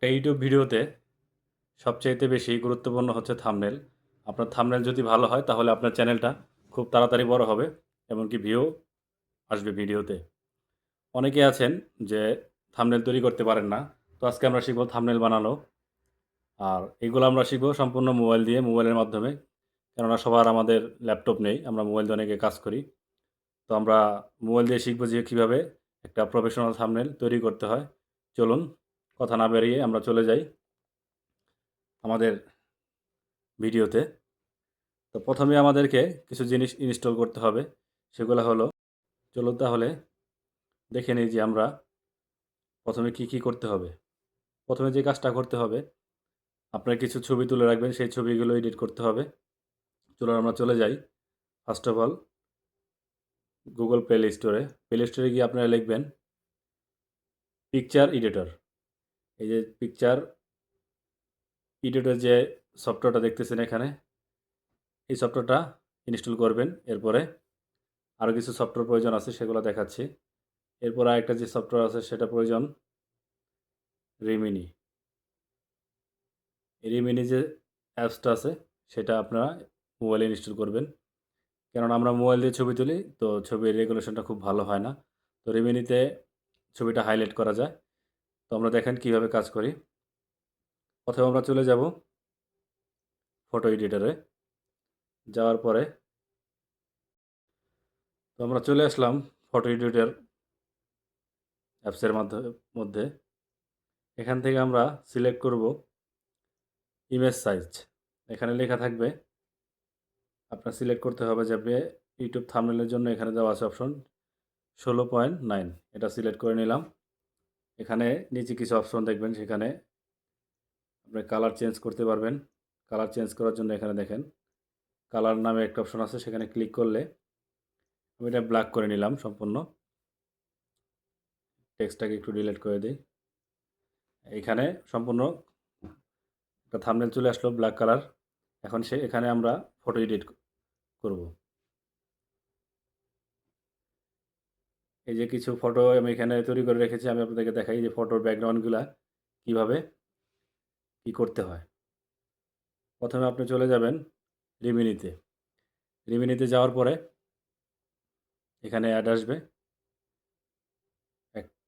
একটা ইউটিউব ভিডিওতে সবচাইতে বেশি গুরুত্বপূর্ণ হচ্ছে থাম্বনেল। আপনার থাম্বনেল যদি ভালো হয় তাহলে আপনার চ্যানেলটা খুব তাড়াতাড়ি বড় হবে, এমনকি ভিউ আসবে ভিডিওতে। অনেকেই আছেন যে থাম্বনেল তৈরি করতে পারেন না। তো আজকে আমরা শিখব থাম্বনেল বানানো। আর এগুলো আমরা শিখব সম্পূর্ণ মোবাইল দিয়ে, মোবাইলের মাধ্যমে। কেননা সবার আমাদের ল্যাপটপ নেই, আমরা মোবাইল দিয়ে অনেকে কাজ করি। তো আমরা মোবাইল দিয়ে শিখব যে কীভাবে একটা প্রফেশনাল থাম্বনেল তৈরি করতে হয়। চলুন কথা না বাড়িয়ে আমরা চলে যাই আমাদের ভিডিওতে। তো প্রথমে আমাদেরকে কিছু জিনিস ইনস্টল করতে হবে। সেগুলো হলো, চলুন তাহলে দেখে নিই যে আমরা প্রথমে কি করতে হবে। প্রথমে যে কাজটা করতে হবে, আপনার কিছু ছবি তুলে রাখবেন, সেই ছবিগুলো এডিট করতে হবে। চলুন আমরা চলে যাই। First of all Google play স্টোরে। প্লে স্টোরে গিয়ে আপনারা লিখবেন পিকচার এডিটর। এই যে পিকচার এডিটর যে সফটওয়্যারটা দেখতেছেন এখানে, এই সফটওয়্যারটা ইনস্টল করবেন। এরপরে আরও কিছু সফটওয়্যার প্রয়োজন আছে, সেগুলো দেখাচ্ছি। এরপর আরেকটা যে সফটওয়্যার আছে সেটা প্রয়োজন রিমিনি। রিমিনি যে অ্যাপসটা আছে সেটা আপনারা মোবাইলে ইনস্টল করবেন। কেননা আমরা মোবাইল দিয়ে ছবি তুলি, তো ছবির রেগুলেশনটা খুব ভালো হয় না। তো রিমিনিতে ছবিটা হাইলাইট করা যায়। তো আমরা দেখেন কিভাবে কাজ করি। প্রথমে আমরা চলে যাব ফটো এডিটরে। যাওয়ার পরে তো আমরা চলে আসলাম ফটো এডিটর অ্যাপসের মধ্যে। এখান থেকে আমরা সিলেক্ট করব ইমেজ সাইজ। এখানে লেখা থাকবে, আপনার সিলেক্ট করতে হবে যে আপনি ইউটিউব থাম্বনেলের জন্য এখানে দেওয়া আছে অপশন 16.9। এটা সিলেক্ট করে নিলাম। এখানে নিচে কিছু অপশন দেখবেন, সেখানে আপনি কালার চেঞ্জ করতে পারবেন। কালার চেঞ্জ করার জন্য এখানে দেখেন কালার নামে একটা অপশন আছে, সেখানে ক্লিক করলে আমি এটা ব্ল্যাক করে নিলাম সম্পূর্ণ। টেক্সটটাকে একটু ডিলিট করে দিই। এখানে সম্পূর্ণ একটা থাম্বনেল চলে আসলো ব্ল্যাক কালার। এখন এখানে আমরা ফটো এডিট করব। এই যে কিছু ফটো আমি এখানে তৈরি করে রেখেছি, আমি আপনাদেরকে দেখাই যে ফটোর ব্যাকগ্রাউন্ডগুলা কীভাবে কী করতে হয়। প্রথমে আপনি চলে যাবেন রিমিনিতে। রিমিনিতে যাওয়ার পরে এখানে অ্যাড আসবে।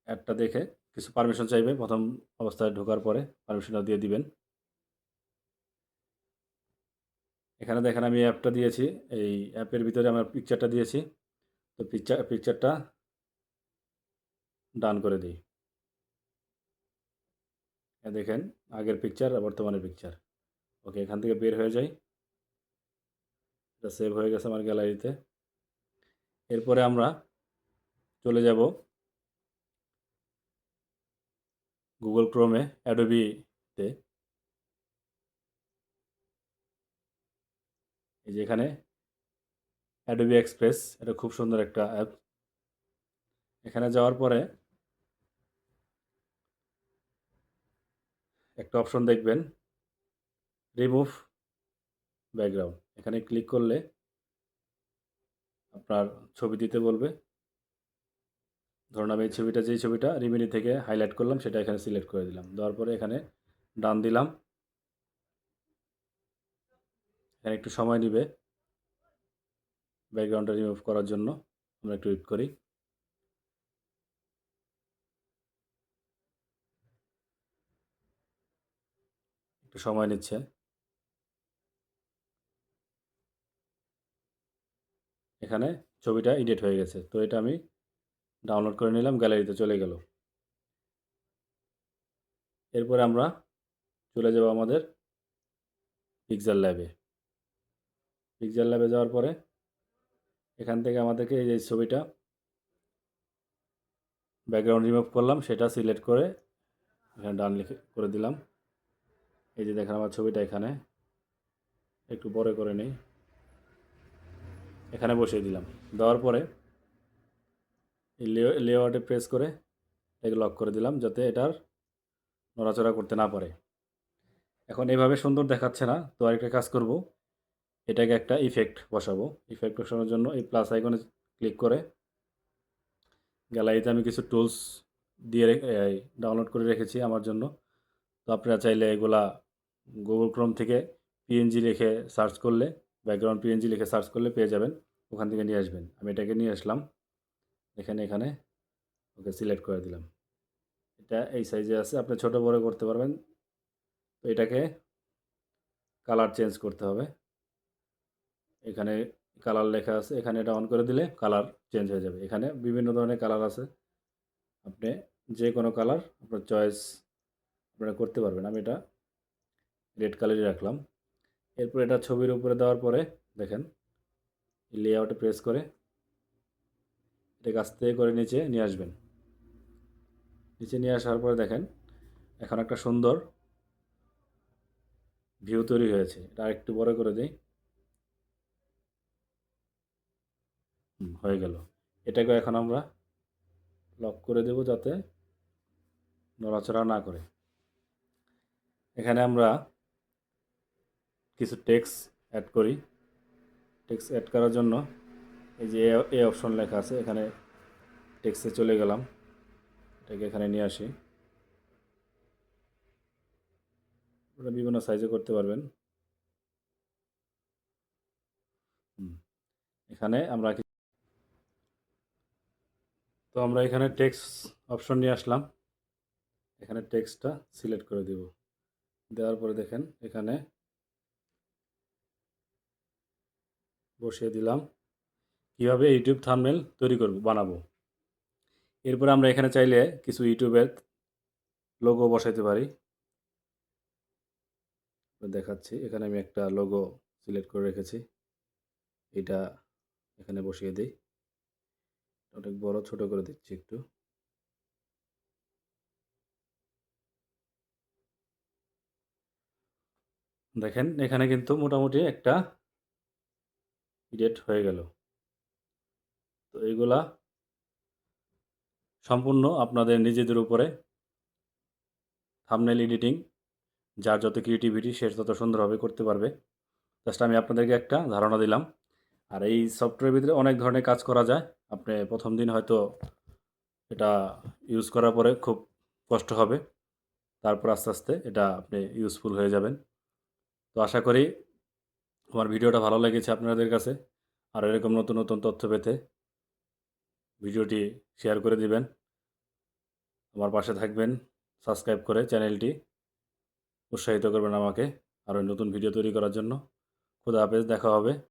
অ্যাডটা দেখে কিছু পারমিশন চাইবে, প্রথম অবস্থায় ঢোকার পরে পারমিশনটা দিয়ে দিবেন। এখানে দেখেন আমি অ্যাপটা দিয়েছি, এই অ্যাপের ভিতরে আমার পিকচারটা দিয়েছি। তো পিকচারটা ডান করে দিই। দেখেন আগের পিকচার আর বর্তমানের পিকচার। ওকে, এখান থেকে বের হয়ে যাই। এটা সেভ হয়ে গেছে আমার গ্যালারিতে। এরপরে আমরা চলে যাব গুগল ক্রোমে অ্যাডোবিতে। এই যে এখানে অ্যাডোবি এক্সপ্রেস, এটা খুব সুন্দর একটা অ্যাপ। এখানে যাওয়ার পরে একটা অপশন দেখবেন রিমুভ ব্যাকগ্রাউন্ড। এখানে ক্লিক করলে আপনার ছবি দিতে বলবে। ধরুন আমি এই ছবিটা, যেই ছবিটা রিমিনি থেকে হাইলাইট করলাম সেটা এখানে সিলেক্ট করে দিলাম। দেওয়ার পরে এখানে ডান দিলাম। এখানে একটু সময় নেবে ব্যাকগ্রাউন্ডটা রিমুভ করার জন্য। আমরা একটু ওয়েট করি। একটু সময় নিচ্ছে। এখানে ছবিটা এডিট হয়ে গেছে। তো এটা আমি ডাউনলোড করে নিলাম, গ্যালারিতে চলে গেল। এরপরে আমরা চলে যাব আমাদের পিক্সেল ল্যাবে। পিক্সেল ল্যাবে যাওয়ার পরে এখান থেকে আমাদেরকে এই যে ছবিটা ব্যাকগ্রাউন্ড রিমুভ করলাম সেটা সিলেক্ট করে এখানে ডান লিখে করে দিলাম। এই যে দেখেন আমার ছবিটা এখানে একটু বড় করে নেই, এখানে বসিয়ে দিলাম। দেওয়ার পরে এই লেআউটে প্রেস করে এটাকে লক করে দিলাম, যাতে এটার নড়াচড়া করতে না পারে। এখন এভাবে সুন্দর দেখাচ্ছে না, তো আরেকটা কাজ করব, এটাকে একটা ইফেক্ট বসাবো। ইফেক্ট বসানোর জন্য এই প্লাস আইকনে ক্লিক করে গ্যালারিতে আমি কিছু টুলস দিয়ে ডাউনলোড করে রেখেছি আমার জন্য। তো আপনারা চাইলে এগুলা গুগল ক্রোম থেকে পিএনজি লিখে সার্চ করলে, ব্যাকগ্রাউন্ড পিএনজি লিখে সার্চ করলে পেয়ে যাবেন, ওখান থেকে নিয়ে আসবেন। আমি এটাকে নিয়ে আসলাম, এখানে ওকে সিলেক্ট করে দিলাম। এটা এই সাইজে আছে, আপনি ছোট বড় করতে পারবেন। তো এটাকে কালার চেঞ্জ করতে হবে। এখানে কালার লেখা আছে, এখানে এটা অন করে দিলে কালার চেঞ্জ হয়ে যাবে। এখানে বিভিন্ন ধরনের কালার আছে, আপনি যে কোনো কালার আপনার চয়েস আপনারা করতে পারবেন। আমি এটা রেড কালারই রাখলাম। এরপর এটা ছবির উপরে দেওয়ার পরে দেখেন লেআউটে প্রেস করে এটাকে আস্তে করে নিচে নিয়ে আসবেন। নিচে নিয়ে আসার পরে দেখেন এখন একটা সুন্দর ভিউ তৈরি হয়েছে। এটা আরেকটু বড় করে দিই, হয়ে গেল। এটাকে এখন আমরা লক করে দেব যাতে নড়াচড়া না করে। এখানে আমরা কিছু টেক্সট অ্যাড করি। টেক্সট অ্যাড করার জন্য এই যে এ অপশন লেখা আছে, এখানে টেক্সটে চলে গেলাম, এটাকে এখানে নিয়ে আসি। ওটা বিভিন্ন সাইজে করতে পারবেন। এখানে আমরা এখানে টেক্সট অপশন নিয়ে আসলাম, এখানে টেক্সটটা সিলেক্ট করে দেব। দেওয়ার পরে দেখেন এখানে বসিয়ে দিলাম। কীভাবে ইউটিউব থাম্বনেল তৈরি বানাবো। এরপর আমরা এখানে চাইলে কিছু ইউটিউবের লোগো বসাইতে পারি। দেখাচ্ছি, এখানে আমি একটা লোগো সিলেক্ট করে রেখেছি, এটা এখানে বসিয়ে দিই। অনেক বড় ছোট করে দিচ্ছি একটু। দেখেন এখানে কিন্তু মোটামুটি একটা এডিট হয়ে গেল। তো এইগুলা সম্পূর্ণ আপনাদের নিজেদের উপরে। থাম্বনেল এডিটিং যার যত ক্রিয়েটিভিটি সে তত সুন্দরভাবে করতে পারবে। জাস্ট আমি আপনাদেরকে একটা ধারণা দিলাম। আর এই সফটওয়্যারের ভিতরে অনেক ধরনের কাজ করা যায়। আপনি প্রথম দিন হয়তো এটা ইউজ করার পরে খুব কষ্ট হবে, তারপর আস্তে আস্তে এটা আপনি ইউজফুল হয়ে যাবেন। তো আশা করি আমার ভিডিওটা ভালো লেগেছে আপনাদের কাছে। আর এরকম নতুন নতুন তথ্য পেতে ভিডিওটি শেয়ার করে দিবেন, আমার পাশে থাকবেন, সাবস্ক্রাইব করে চ্যানেলটি উৎসাহিত করবেন আমাকে আরও নতুন ভিডিও তৈরি করার জন্য। খুদা হাফেজ, দেখা হবে।